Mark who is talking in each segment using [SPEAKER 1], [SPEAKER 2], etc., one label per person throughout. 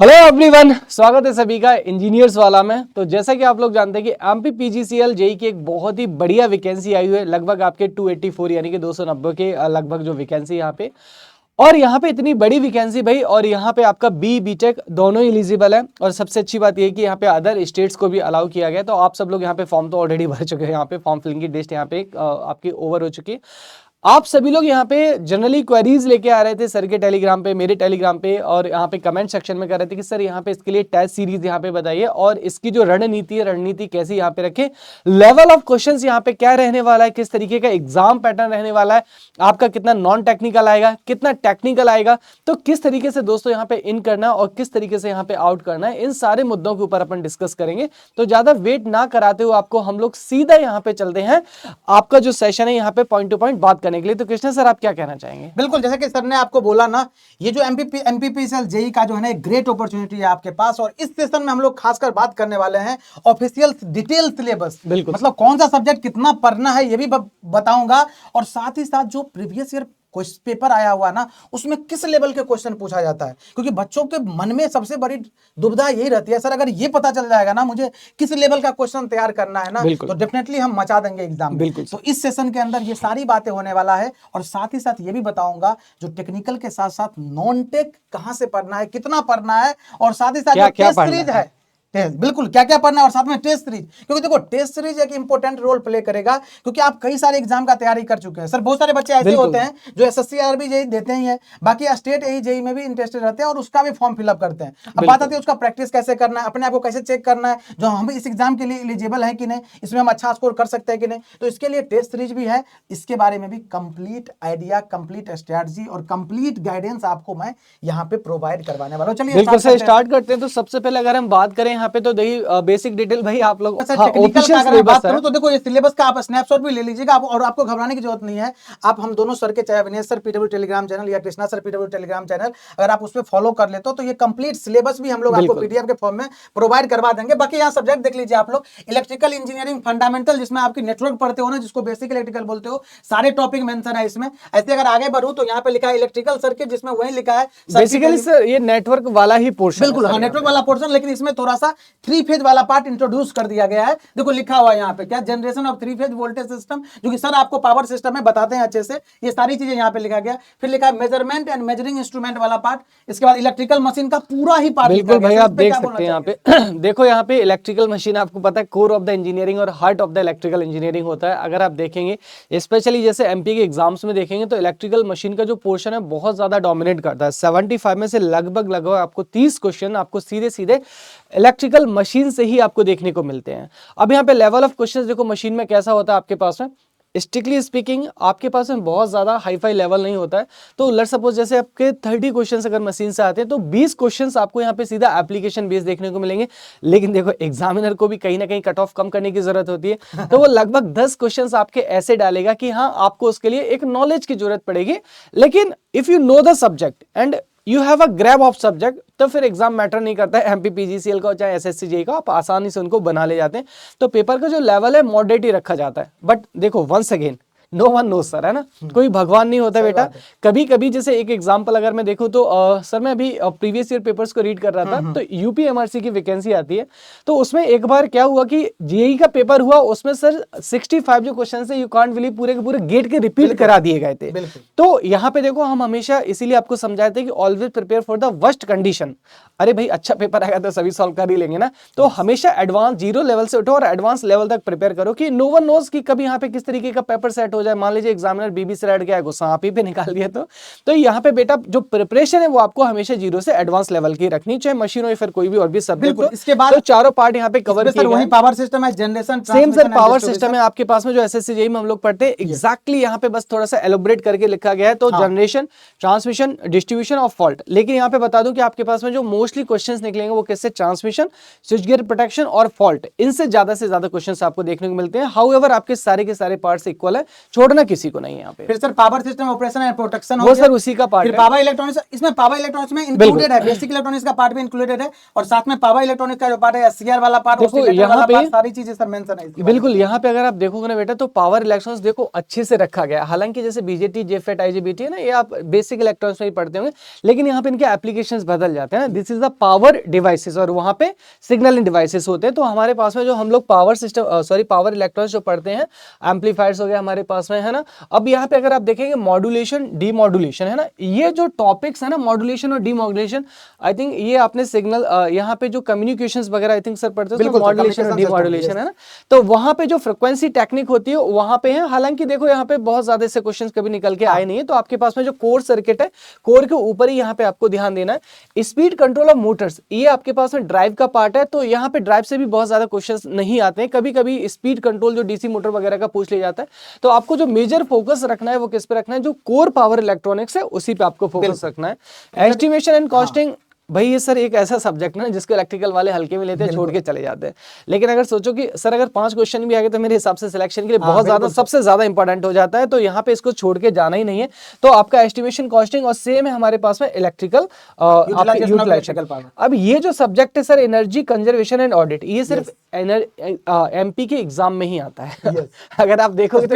[SPEAKER 1] Hello everyone, स्वागत है सभी का इंजीनियर्स वाला में। तो जैसा कि आप लोग जानते हैं कि एमपी पीजीसीएल जेई की एक बहुत ही बढ़िया वैकेंसी आई हुई है, लगभग आपके 284 यानी कि 290 के लगभग जो वैकेंसी यहाँ पे। और यहाँ पे इतनी बड़ी वैकेंसी भाई, और यहाँ पे आपका बीटेक दोनों एलिजिबल है। और सबसे अच्छी बात यह है कि यहाँ पे अदर स्टेट्स को भी अलाउ किया गया। तो आप सब लोग यहाँ पे फॉर्म तो ऑलरेडी भर चुके हैं, यहाँ पे फॉर्म फिलिंग की लिस्ट यहाँ पे आपकी ओवर हो चुकी है। आप सभी लोग यहाँ पे जनरली क्वेरीज लेके आ रहे थे सर के टेलीग्राम पे, मेरे टेलीग्राम पे, और यहाँ पे कमेंट सेक्शन में कर रहे थे कि सर यहाँ पे इसके लिए टेस्ट सीरीज यहाँ पे बताइए और इसकी जो रणनीति है, रणनीति कैसी यहाँ पे रखें, लेवल ऑफ क्वेश्चंस यहाँ पे क्या रहने वाला है, किस तरीके का एग्जाम पैटर्न रहने वाला है, आपका कितना नॉन टेक्निकल आएगा, कितना टेक्निकल आएगा, तो किस तरीके से दोस्तों यहाँ पे इन करना है और किस तरीके से यहाँ पे आउट करना है, इन सारे मुद्दों के ऊपर अपन डिस्कस करेंगे। तो ज्यादा वेट ना कराते हुए आपको हम लोग सीधा यहाँ पे चलते हैं आपका जो सेशन है यहाँ पे पॉइंट टू पॉइंट बात करने के लिए। तो कृष्णा सर, आप क्या कहना चाहेंगे?
[SPEAKER 2] बिल्कुल, जैसे कि सर ने आपको बोला ना, ये जो एमपीपीसीएल जेई का जो है ना, एक ग्रेट अपॉर्चुनिटी है आपके पास। और इस सेशन में हम लोग खासकर बात करने वाले हैं ऑफिशियल डिटेल सिलेबस,
[SPEAKER 1] बिल्कुल,
[SPEAKER 2] मतलब कौन सा सब्जेक्ट कितना पढ़ना है ये भी बताऊंगा। और साथ ही साथ जो प्रीवियस ईयर पेपर आया हुआ ना, उसमें किस लेवल के क्वेश्चन पूछा जाता है, क्योंकि बच्चों के मन में सबसे बड़ी दुविधा यही रहती है, सर अगर ये पता चल जाएगा ना मुझे किस लेवल का क्वेश्चन तैयार करना है ना, तो डेफिनेटली हम मचा देंगे एग्जाम में। तो इस सेशन के अंदर ये सारी बातें होने वाला है। और साथ ही साथ ये भी बताऊंगा जो टेक्निकल के साथ साथ नॉन टेक कहां से पढ़ना है, कितना पढ़ना है, और साथ ही साथ जो टेस्ट सीरीज है, बिल्कुल क्या क्या पढ़ना है, और साथ में टेस्ट सीरीज। क्योंकि देखो टेस्ट सीरीज एक इंपॉर्टेंट रोल प्ले करेगा, क्योंकि आप कई सारे एग्जाम का तैयारी कर चुके हैं। सर बहुत सारे बच्चे ऐसे होते हैं जो एसएससी आरबी जेई देते ही हैं, बाकी स्टेट जेई में भी इंटरेस्टेड रहते हैं और उसका भी फॉर्म फिलअप करते हैं। अब बात आती है उसका प्रैक्टिस कैसे करना है, अपने आप को कैसे चेक करना है, जो हम इस एग्जाम के लिए एलिजिबल है कि नहीं, इसमें हम अच्छा स्कोर कर सकते हैं कि नहीं। तो इसके लिए टेस्ट सीरीज भी है, इसके बारे में भी कंप्लीट आइडिया, कंप्लीट स्ट्रेटजी और कंप्लीट गाइडेंस आपको मैं यहाँ पे प्रोवाइड करवाने वाला हूँ। चलिए
[SPEAKER 1] बिल्कुल सर, स्टार्ट करते हैं। तो सबसे पहले अगर हम बात करें यहाँ पे, तो देखिए बेसिक डिटेल भाई आप लोग
[SPEAKER 2] टेक्निकल का अगर बात करूं तो देखो ये सिलेबस का आप स्नैपशॉट भी ले लीजिएगा, और आपको घबराने की जरूरत नहीं है। आप हम दोनों सर के, चाहे Avinesh sir PW telegram channel या Krishna sir PW telegram channel, अगर आप उस पर फॉलो कर लेते हो तो ये कंप्लीट सिलेबस भी हम लोग आपको पीडीएफ के फॉर्म में प्रोवाइड करवा देंगे। बाकी यहाँ सब्जेक्ट देख लीजिए आप लोग, इलेक्ट्रिकल इंजीनियरिंग फंडामेंटल, जिसमें आपकी नेटवर्क पढ़ते हो ना, जिसको बेसिक इलेक्ट्रिकल बोलते हो, सारे टॉपिक मेंशन है इसमें। ऐसे अगर आगे बढ़ूं तो यहाँ पे लिखा है इलेक्ट्रिकल सर्किट, जिसमें वही लिखा है
[SPEAKER 1] बेसिकली सर ये नेटवर्क वाला ही पोर्शन।
[SPEAKER 2] बिल्कुल हाँ, नेटवर्क वाला पोर्शन, लेकिन इसमें थोड़ा सा 3 फेज वाला पार्ट इंट्रोड्यूस कर दिया गया है। देखो लिखा हुआ है यहाँ पे क्या, generation of 3 phase voltage system, जो कि सर आपको पावर सिस्टम में बताते हैं अच्छे से, ये सारी चीजें यहाँ पे लिखा गया। फिर लिखा है मेजरमेंट एंड मेजरिंग इंस्ट्रूमेंट वाला पार्ट, इसके बाद इलेक्ट्रिकल मशीन का पूरा ही पार्ट।
[SPEAKER 1] बिल्कुल भाई, आप देख सकते हैं यहाँ पे देखो यहाँ पे इलेक्ट्रिकल मशीन आपको पता है कोर ऑफ द इंजीनियरिंग और heart of the electrical engineering होता है। अगर आप देखेंगे स्पेशली जैसे एमपी के एग्जाम्स में देखेंगे तो इलेक्ट्रिकल मशीन का जो पोर्शन है बहुत ज्यादा डोमिनेट करता है। 75 में से लगभग आपको 30 क्वेश्चन आपको सीधे सीधे इलेक्ट्रिकल मशीन से ही आपको देखने को मिलते हैं। अब यहाँ पे लेवल ऑफ क्वेश्चंस देखो मशीन में कैसा होता है आपके पास में, स्ट्रिक्टली स्पीकिंग आपके पास में बहुत ज्यादा हाई फाई लेवल नहीं होता है। तो लेट्स सपोज जैसे आपके 30 क्वेश्चंस अगर मशीन से आते हैं तो 20 क्वेश्चंस आपको यहाँ पे सीधा एप्लीकेशन बेस्ड देखने को मिलेंगे। लेकिन देखो एग्जामिनर को भी कहीं ना कहीं कट ऑफ कम करने की जरूरत होती है, तो वो लगभग 10 क्वेश्चंस आपके ऐसे डालेगा कि हाँ आपको उसके लिए एक नॉलेज की जरूरत पड़ेगी। लेकिन if you know the subject and you have a grab of subject, तो फिर एग्जाम मैटर नहीं करता है। एमपी पीजीसीएल का चाहे एसएससी जेई का, आप आसानी से उनको बना ले जाते हैं। तो पेपर का जो लेवल है मॉडरेट ही रखा जाता है। बट देखो once again no one no sir, है ना, कोई भगवान नहीं होता बेटा। कभी कभी जैसे एक एग्जांपल अगर मैं देखूं तो सर मैं अभी प्रीवियस ईयर पेपर्स को रीड कर रहा था, तो यूपीएमआरसी की वैकेंसी आती है। तो उसमें एक बार क्या हुआ कि जेईई का पेपर हुआ, उसमें सर 65 जो क्वेश्चन है यू कांट बिलीव पूरे के पूरे गेट के रिपीट करा दिए गए थे। तो यहाँ पे देखो हम हमेशा इसीलिए आपको समझाते हैं कि always prepare for the worst condition. अरे भाई अच्छा पेपर आएगा तो सभी सॉल्व कर ही लेंगे ना। तो हमेशा एडवांस 0 लेवल से उठो और एडवांस लेवल तक प्रिपेयर करो कि नो वन नोज कि कभी यहाँ पे किस तरीके का पेपर सेट हो जाए। मान लीजिए एग्जामिनर बीबी से रट गया, गुस्सा आप ही पे निकाल दिया, तो यहाँ पे बेटा जो प्रिपरेशन है वो आपको हमेशा 0 से एडवांस लेवल की रखनी, चाहे मशीन हो या फिर कोई भी और भी सब्जेक्ट हो।
[SPEAKER 2] इसके बाद
[SPEAKER 1] तो चारों पार्ट यहाँ पे कवर किए गए।
[SPEAKER 2] पावर सिस्टम है, generation
[SPEAKER 1] same sir power system है आपके पास में जो एसएससी जेईई में हम लोग पढ़ते हैं एग्जैक्टली यहाँ पे बस थोड़ा सा एलोबरेट करके लिखा गया है। तो generation, transmission, distribution of fault. लेकिन यहाँ पे बता दूं कि आपके पास में जो मोस्टली क्वेश्चंस निकलेंगे वो किससे, ट्रांसमिशन, स्विच गियर प्रोटेक्शन और फॉल्ट, इनसे ज्यादा से ज्यादा क्वेश्चंस आपको देखने को मिलते हैं। हाउएवर आपके सारे के सारे पार्ट्स इक्वल है, छोड़ना किसी को नहीं है यहाँ पे।
[SPEAKER 2] फिर sir power system operation and protection हो
[SPEAKER 1] वो
[SPEAKER 2] गया।
[SPEAKER 1] सर उसी का पार्ट
[SPEAKER 2] फिर
[SPEAKER 1] है।
[SPEAKER 2] पावर इलेक्ट्रॉनिक्स, इसमें पावर इलेक्ट्रॉनिक्स में इंक्लूडेड है, बेसिक इलेक्ट्रॉनिक्स का पार्ट भी इंक्लूडेड है, और साथ में पावर इलेक्ट्रॉनिक्स का जो पार्ट है, एससीआर वाला पार्ट,
[SPEAKER 1] देखो
[SPEAKER 2] ऑसिलेटर
[SPEAKER 1] यहाँ
[SPEAKER 2] वाला
[SPEAKER 1] पे
[SPEAKER 2] पार्ट, सारी चीजें सर मेंशन है इसके बारे में।
[SPEAKER 1] बिल्कुल, यहाँ पे अगर आप देखोगे ना बेटा, तो पावर इलेक्ट्रॉनिक्स देखो अच्छे से रखा गया है। हालांकि जैसे बीजेटी, जेफेट, आईजीबीटी है ना, ये आप बेसिक इलेक्ट्रॉनिक्स में ही पढ़ते होंगे, लेकिन यहाँ पे इनके एप्लीकेशंस बदल जाते हैं ना। This is the power devices, और वहाँ पे सिग्नलिंग डिवाइसेस होते हैं। तो हमारे पास में जो हम लोग पावर सिस्टम पावर इलेक्ट्रॉनिक्स जो पढ़ते हैं, एम्पलीफायर्स हो गया हमारे पास में, है ना। अब यहाँ पे अगर आप देखेंगे मॉड्यूलेशन, डीमॉड्यूलेशन, है ना, ये जो टॉपिक्स है ना, मॉड्यूलेशन और डीमॉड्यूलेशन, आई थिंक ये आपने सिग्नल यहाँ पे जो कम्युनिकेशंस वगैरह आई थिंक सर पढ़ते हैं, मॉड्यूलेशन और डीमॉड्यूलेशन, है ना। तो वहाँ पे जो फ्रिक्वेंसी टेक्निक होती है वहाँ पे है। हालांकि देखो यहाँ पे बहुत ज्यादा ऐसे क्वेश्चंस कभी निकल के आए नहीं है। तो आपके पास में जो कोर सर्किट है, कोर के ऊपर ही यहाँ पे आपको ध्यान देना है। स्पीड कंट्रोल ऑफ मोटर्स, ये आपके पास में ड्राइव का पार्ट है। तो यहाँ पे ड्राइव से भी बहुत ज्यादा क्वेश्चंस नहीं आते हैं, कभी कभी स्पीड कंट्रोल जो डीसी मोटर वगैरह का पूछ लिया जाता है। तो आपको जो मेजर फोकस रखना है वो किस पे रखना है, जो कोर पावर इलेक्ट्रॉनिक्स है उसी पे आपको फोकस रखना है। एस्टिमेशन एंड कॉस्टिंग, भाई ये सर एक ऐसा सब्जेक्ट है ना जिसको इलेक्ट्रिकल वाले हल्के में लेते हैं, छोड़ के चले जाते हैं। लेकिन अगर सोचो कि सर अगर 5 क्वेश्चन भी आ गए तो मेरे हिसाब से सिलेक्शन के लिए बहुत ज्यादा, सबसे ज्यादा इंपॉर्टेंट हो जाता है। तो यहाँ पे इसको छोड़ के जाना ही नहीं है। तो आपका एस्टिमेशन, कॉस्टिंग, और सेम है हमारे पास में इलेक्ट्रिकल यूटिलाइजेशन। अब ये जो सब्जेक्ट है sir, energy conservation and audit, ये सिर्फ एमपी के एग्जाम में ही आता है। अगर आप देखोगे तो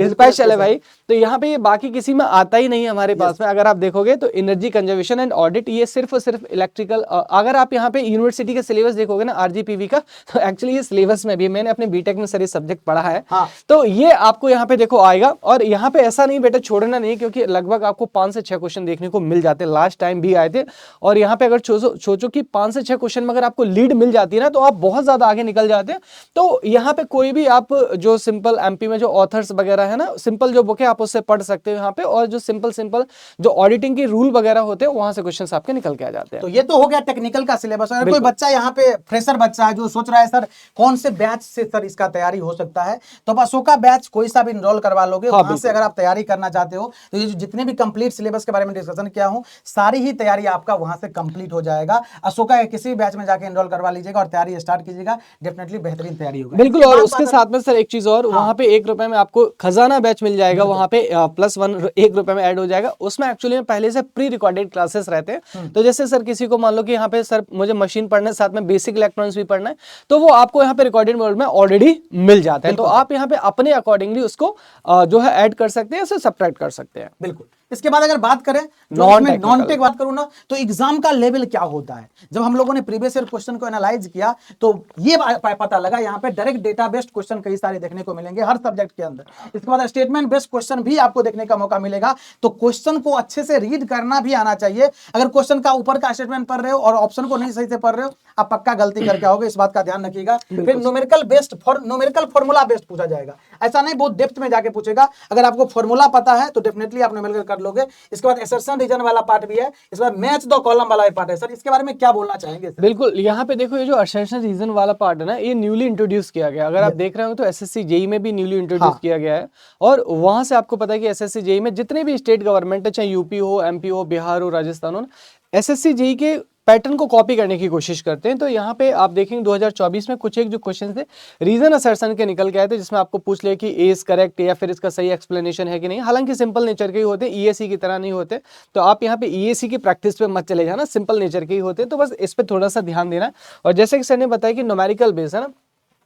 [SPEAKER 1] स्पेशल है भाई। तो यहाँ पे ये बाकी किसी में आता ही नहीं है हमारे पास में। अगर आप देखोगे तो एनर्जी कंजर्वेशन एंड ऑडिट, ये सिर्फ और सिर्फ इलेक्ट्रिकल। अगर आप यहाँ पे यूनिवर्सिटी का सिलेबस देखोगे ना आरजीपीवी का, तो एक्चुअली ये सिलेबस में भी, मैंने अपने बीटेक में सर ये सब्जेक्ट पढ़ा है। तो ये आपको यहाँ पे देखो आएगा। और यहाँ पे ऐसा नहीं बेटा छोड़ना नहीं, क्योंकि लगभग आपको 5 से 6 क्वेश्चन देखने को मिल जाते हैं, लास्ट टाइम भी आए थे। और यहाँ पे अगर सोचो कि 5 से 6 क्वेश्चन में अगर आपको लीड मिल जाती है ना, तो आप बहुत ज्यादा आगे निकल जाते हैं। तो यहाँ पे कोई भी आप जो सिंपल एमपी में जो ऑथर्स वगैरह है ना, सिंपल जो बुक है आप उससे पढ़ सकते हो यहाँ पे। और जो सिंपल जो ऑडिटिंग के रूल वगैरह होते हैं वहां से क्वेश्चंस आपके निकल के आ जाते हैं।
[SPEAKER 2] तो ये तो हो गया टेक्निकल का सिलेबस। अगर कोई बच्चा यहाँ पे फ्रेशर बच्चा है जो सोच रहा है सर कौन से बैच से सर इसका तैयारी हो सकता है, तो आप अशोका बैच कोई सा भी इनरोल करवा लोगे। वहां से अगर आप तैयारी करना चाहते हो तो ये जितने भी कंप्लीट सिलेबस के बारे में डिस्कशन किया हूं, सारी ही तैयारी आपका वहां से कंप्लीट हो जाएगा। अशोका के किसी भी बैच में जाके इनरोल करवा लीजिएगा और तैयारी स्टार्ट कीजिएगा, डेफिनेटली बेहतरीन तैयारी होगी।
[SPEAKER 1] बिल्कुल। और उसके साथ में सर एक चीज और, वहां पे 1 रुपए में आपको खजाना बैच मिल जाएगा, वहां पे +1 1 रुपए में ऐड हो जाएगा। उसमें एक्चुअली में पहले से प्री रिकॉर्डेड क्लासेस रहते हैं। तो जैसे सर किसी को मान लो कि यहाँ पे सर मुझे मशीन पढ़ना है, साथ में बेसिक इलेक्ट्रॉनिक्स भी पढ़ना है, तो वो आपको यहाँ पे रिकॉर्डेड मोड में ऑलरेडी मिल जाता है। तो आप यहाँ पे अपने अकॉर्डिंगली उसको जो है ऐड कर सकते हैं, उसे सब्ट्रैक्ट कर सकते हैं।
[SPEAKER 2] बिल्कुल। इसके बाद अगर बात करें नॉन टेक बात करूं ना, तो एग्जाम का लेवल क्या होता है। जब हम लोगों ने प्रीवियस ईयर क्वेश्चन को एनालाइज किया तो ये पता लगा यहाँ पे डायरेक्ट डेटा बेस्ड क्वेश्चन कई सारे देखने को मिलेंगे हर सब्जेक्ट के अंदर। इसके बाद स्टेटमेंट बेस्ड क्वेश्चन भी आपको देखने का मौका मिलेगा। तो क्वेश्चन को अच्छे से रीड करना भी आना चाहिए। अगर क्वेश्चन का ऊपर का स्टेटमेंट पढ़ रहे हो और ऑप्शन को नहीं सही से पढ़ रहे हो, आप पक्का गलती करके आओगे, इस बात का ध्यान रखिएगा। फिर न्यूमेरिकल फॉर्मूला बेस्ड पूछा जाएगा, ऐसा नहीं बहुत डेप्थ में जाके पूछेगा। अगर आपको फॉर्मूला पता है तो डेफिनेटली आप न्यूमेरिकल कर लोगे। इसके बाद असर्शन रीजन वाला पार्ट भी है, इसके बाद मैच द कॉलम वाला पार्ट है। सर इसके बारे में क्या बोलना चाहेंगे सर?
[SPEAKER 1] बिल्कुल, यहाँ पे देखो ये जो असर्शन रीजन वाला पार्ट है ना, ये न्यूली इंट्रोड्यूस किया गया। अगर आप देख रहे हो तो एसएससी जेई में भी न्यूली इंट्रोड्यूस किया गया है। और वहां से आपको पता है कि एसएससी जेई में जितने भी स्टेट गवर्नमेंट है, चाहे यूपी हो, एमपी हो, बिहार हो, राजस्थान हो, एसएससी जेई के पैटर्न को कॉपी करने की कोशिश करते हैं। तो यहाँ पे आप देखेंगे 2024 में कुछ एक जो क्वेश्चन थे रीजन असर्शन के निकल के आए थे, जिसमें आपको पूछ लिया कि ए इज करेक्ट या फिर इसका सही एक्सप्लेनेशन है कि नहीं। हालांकि सिंपल नेचर के ही होते, ईएसी की तरह नहीं होते। तो आप यहाँ पे ईएसी की प्रैक्टिस पे मत चले जाना, सिंपल नेचर के ही होते हैं। तो बस इस पर थोड़ा सा ध्यान देना। और जैसे कि सर ने बताया कि न्यूमेरिकल बेस है ना,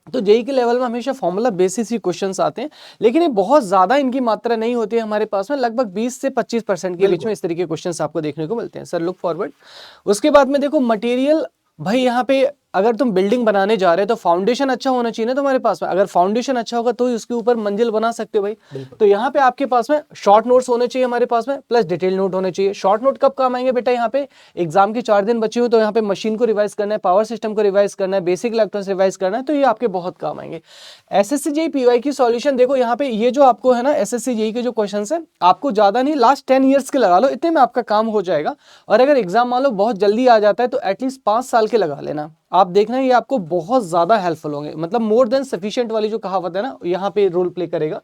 [SPEAKER 1] तो जेई के लेवल में हमेशा फॉर्मूला बेसिस ही क्वेश्चंस आते हैं, लेकिन ये बहुत ज्यादा इनकी मात्रा नहीं होती है हमारे पास में। लगभग 20 से 25% के बीच में इस तरीके के क्वेश्चंस आपको देखने को मिलते हैं। Sir look forward. उसके बाद में देखो मटेरियल, भाई यहाँ पे अगर तुम बिल्डिंग बनाने जा रहे हो तो फाउंडेशन अच्छा होना चाहिए ना तुम्हारे पास में। अगर फाउंडेशन अच्छा होगा तो ही उसके ऊपर मंजिल बना सकते हो भाई। तो यहाँ पे आपके पास में शॉर्ट नोट्स होने चाहिए हमारे पास में, प्लस डिटेल नोट होने चाहिए। शॉर्ट नोट कब काम आएंगे बेटा, यहाँ पे एग्जाम के 4 दिन बचे हो तो यहाँ पे मशीन को रिवाइज करना है, पावर सिस्टम को रिवाइज करना है, बेसिक इलेक्ट्रॉनिक्स रिवाइज करना है, तो ये आपके बहुत काम आएंगे। एसएससी जेई पीवाई की सॉल्यूशन देखो, यहाँ पे ये जो आपको है ना एसएससी जेई के जो क्वेश्चन है, आपको ज्यादा नहीं लास्ट 10 ईयर्स के लगा लो, इतने में आपका काम हो जाएगा। और अगर एग्जाम मान लो बहुत जल्दी आ जाता है तो एटलीस्ट 5 साल के लगा लेना। आप देखना ये आपको बहुत ज्यादा हेल्पफुल होंगे, मतलब मोर देन सफिशिएंट वाली जो कहावत है ना, यहाँ पे रोल प्ले करेगा।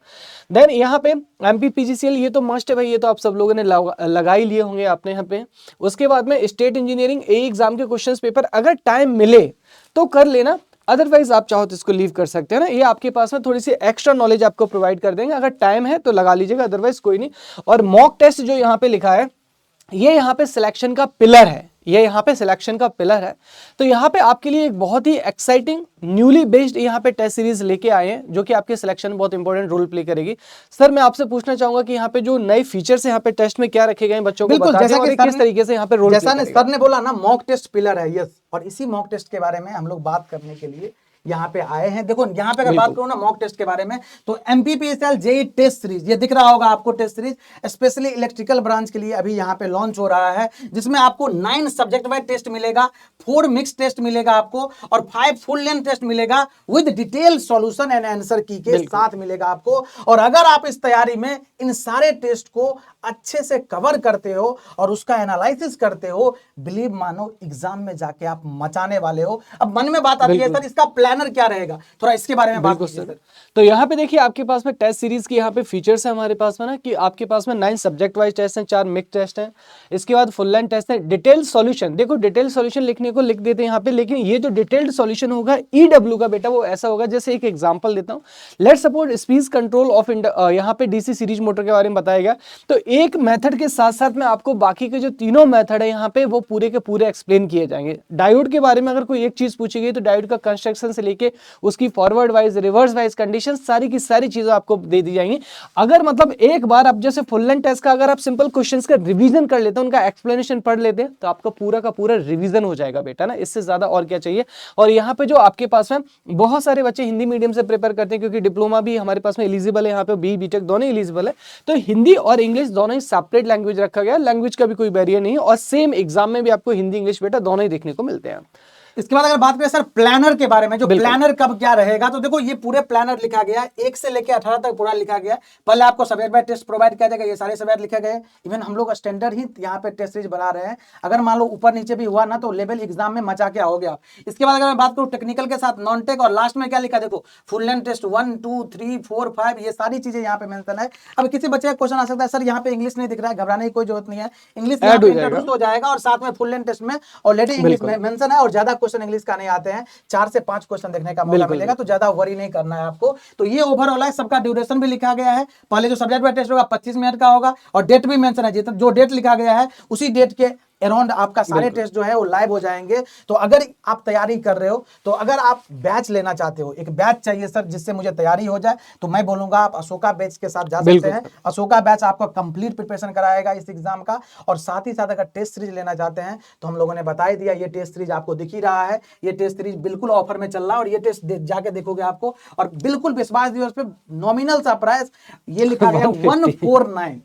[SPEAKER 1] देन यहाँ पे एमपीपीजीसीएल ये तो मस्ट है भाई, ये तो आप सब लोगों ने लगा ही लिए होंगे आपने यहाँ पे। उसके बाद में स्टेट इंजीनियरिंग ए एग्जाम के क्वेश्चंस पेपर अगर टाइम मिले तो कर लेना। अदरवाइज आप चाहो तो इसको लीव कर सकते हैं ना, ये आपके पास में थोड़ी सी एक्स्ट्रा नॉलेज आपको प्रोवाइड कर देंगे, अगर टाइम है तो लगा लीजिएगा, अदरवाइज कोई नहीं। और मॉक टेस्ट जो यहाँ पे लिखा है, ये यहाँ पे सिलेक्शन का पिलर है, ये यहाँ पे सिलेक्शन का पिलर है। तो यहाँ पे आपके लिए एक बहुत ही एक्साइटिंग न्यूली बेस्ड यहाँ पे टेस्ट सीरीज लेके आए हैं, जो कि आपके सिलेक्शन में बहुत इंपॉर्टेंट रोल प्ले करेगी। सर मैं आपसे पूछना चाहूंगा कि यहाँ पे जो नए फीचर्स यहाँ पे टेस्ट में क्या रखे गए हैं, बच्चों को बता दें, और किस तरीके से यहाँ पे रोल,
[SPEAKER 2] जैसा सर ने बोला ना मॉक टेस्ट पिलर है, यस, और इसी मॉक टेस्ट के बारे में हम लोग बात करने के लिए यहाँ पे आए हैं। देखो यहाँ पे अगर बात करूँ ना मॉक टेस्ट के बारे में, तो MPPSL JEE टेस्ट सीरीज, ये दिख रहा होगा आपको test series, specially electrical branch के लिए अभी यहाँ पे लॉन्च हो रहा है, जिसमें आपको 9 सब्जेक्ट वाइज टेस्ट मिलेगा, 4 मिक्स टेस्ट मिलेगा आपको, और 5 फुल लेंथ टेस्ट मिलेगा with detail solution and answer की के साथ मिलेगा आपको। और अगर आप इस तैयारी में इन सारे टेस्ट को अच्छे से कवर करते हो और उसका एनालिसिस करते हो, बिलीव मानो एग्जाम में जाके आप मचाने वाले हो। अब मन में बात आती है सर इसका प्लानर क्या रहेगा, थोड़ा इसके बारे में बात कीजिए सर।
[SPEAKER 1] तो यहाँ पे देखिए आपके पास में टेस्ट सीरीज की यहाँ पे फीचर्स है हमारे पास में ना, कि आपके पास में 9 सब्जेक्ट वाइज टेस्ट हैं, 4 मिक्स टेस्ट हैं, इसके बाद फुल लेंथ टेस्ट है, डिटेल सॉल्यूशन। देखो डिटेल सॉल्यूशन लिखने को लिख देते हैं यहाँ पे, लेकिन ये जो डिटेल्ड सॉल्यूशन होगा EW का बेटा, वो ऐसा होगा, जैसे एक एग्जांपल देता हूँ, let suppose speed control of यहाँ पे DC सीरीज मोटर के बारे में बताया गया, तो एक मेथड के साथ साथ में आपको बाकी के जो तीनों मेथड है यहाँ पे वो पूरे के पूरे एक्सप्लेन किए जाएंगे। डायोड के बारे में अगर कोई एक चीज पूछी गई तो डायोड का कंस्ट्रक्शन से लेके उसकी forward wise reverse wise condition सारी की सारी चीजें आपको दे दी जाएंगी। अगर मतलब एक बार आप जैसे फुल लेंथ टेस्ट का अगर आप सिंपल क्वेश्चंस का रिवीजन कर लेते हैं, उनका एक्सप्लेनेशन पढ़ लेते हैं, तो आपका पूरा का पूरा रिवीजन हो जाएगा बेटा ना, इससे ज्यादा और क्या चाहिए। और यहाँ पे जो आपके पास में बहुत सारे बच्चे हिंदी मीडियम से प्रिपेयर करते हैं, क्योंकि डिप्लोमा भी हमारे पास में एलिजिबल है, यहाँ पे BTech दोनों एलिजिबल है, तो हिंदी और इंग्लिश दोनों ही सेपरेट लैंग्वेज रखा गया, लैंग्वेज का भी कोई बैरियर नहीं है, और सेम एग्जाम में भी आपको हिंदी इंग्लिश बेटा दोनों ही देखने को मिलते हैं।
[SPEAKER 2] इसके बाद अगर बात करें सर प्लानर के बारे में, जो प्लानर कब क्या रहेगा, तो देखो ये पूरे प्लानर लिखा गया है, 1 से लेकर 18 तक पूरा लिखा गया है। पहले आपको सब्जेक्ट वाइज टेस्ट प्रोवाइड किया जाएगा, ये सारे सब्जेक्ट लिखे गए, इवन हम लोग स्टैंडर्ड ही यहाँ पे टेस्ट सीरीज बना रहे हैं। अगर मान लो ऊपर नीचे भी हुआ ना तो लेवल एग्जाम में मचा के आओगे आप। इसके बाद अगर मैं बात करूँ टेक्निकल के साथ नॉन टेक, और लास्ट में क्या लिखा देखो, फुल लेंथ टेस्ट 1 2 3 4 5, ये सारी चीजें यहाँ पे मेंशन है। अब किसी बच्चे का क्वेश्चन आ सकता है सर यहाँ पे इंग्लिश नहीं दिख रहा है, घबराने की कोई जरूरत नहीं है, इंग्लिश इंट्रोड्यूस हो जाएगा, और साथ में फुल लेंथ टेस्ट में ऑलरेडी इंग्लिश में मेंशन है, और ज्यादा क्वेश्चन इंग्लिश का नहीं आते हैं, 4 से 5 क्वेश्चन देखने का मौका मिलेगा, तो ज्यादा वरी नहीं करना है आपको। तो ये ओवरऑल है, सबका ड्यूरेशन भी लिखा गया है, पहले जो सब्जेक्ट वाइज टेस्ट होगा 25 मिनट का होगा, और डेट भी मेंशन है, जितना जो डेट लिखा गया है उसी डेट के अराउंड आपका सारे टेस्ट जो है वो लाइव हो जाएंगे। तो अगर आप तैयारी कर रहे हो, तो अगर आप बैच लेना चाहते हो, एक बैच चाहिए सर जिससे मुझे तैयारी हो जाए, तो मैं बोलूंगा आप अशोका बैच के साथ जा सकते हैं। अशोका बैच आपको कंप्लीट प्रिपरेशन कराएगा इस एग्जाम का, और साथ ही साथ अगर टेस्ट सीरीज लेना चाहते हैं तो हम लोगों ने बता ही दिया, ये टेस्ट सीरीज आपको दिख ही रहा है, ये टेस्ट सीरीज बिल्कुल ऑफर में चल रहा है, और ये टेस्ट जाके देखोगे आपको, और बिल्कुल विश्वास दिवस पे नॉमिनल सा प्राइस ये लिखा गया 149,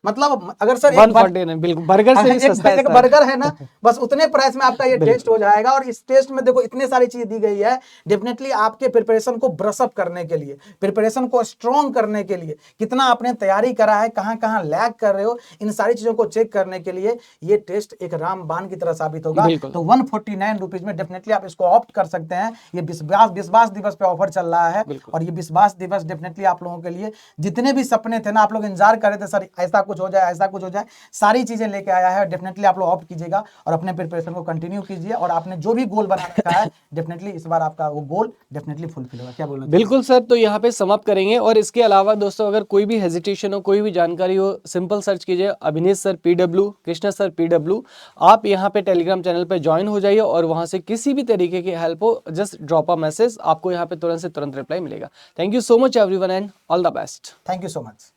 [SPEAKER 2] मतलब अगर सर
[SPEAKER 1] 149 बिल्कुल बर्गर से ही सस्ता है,
[SPEAKER 2] एक बर्गर है ना, बस उतने प्राइस में आपका ये टेस्ट हो जाएगा। और इस टेस्ट में देखो इतने सारी चीजें दी गई है, डेफिनेटली आपके प्रिपरेशन को ब्रश अप करने के लिए, प्रिपरेशन को स्ट्रॉन्ग करने के लिए, कितना आपने तैयारी करा है, कहां कहां लैग कर रहे हो, इन सारी चीजों को चेक करने के लिए ये टेस्ट एक रामबाण की तरह साबित होगा। तो 149 रुपीज में डेफिनेटली आप इसको ऑप्ट कर सकते हैं। ये विश्वास दिवस पे ऑफर चल रहा है, और ये विश्वास दिवस डेफिनेटली आप लोगों के लिए, जितने भी सपने थे ना, आप लोग इंतजार कर रहे थे सर ऐसा कुछ हो जाए, ऐसा कुछ हो जाए, सारी चीजें लेके आया है। डेफिनेटली आप लोग ऑप्ट कीजिएगा और अपने प्रिपरेशन को कंटिन्यू कीजिए, और आपने जो भी गोल बना रखा है डेफिनेटली इस बार आपका वो गोल डेफिनेटली फुलफिल होगा। क्या बोलना?
[SPEAKER 1] बिल्कुल सर, तो यहाँ पे समाप्त करेंगे। और इसके अलावा दोस्तों अगर कोई भी हेजिटेशन हो, कोई भी जानकारी हो, सिंपल सर्च कीजिए Abhinish sir PW, Krishna sir PW। आप यहाँ पे टेलीग्राम चैनल पे ज्वाइन हो जाइए, और वहां से किसी भी तरीके की हेल्प हो जस्ट ड्रॉप अ मैसेज, आपको यहाँ पे तुरंत से तुरंत रिप्लाई मिलेगा। Thank you so much everyone and all the best.
[SPEAKER 2] Thank you so much.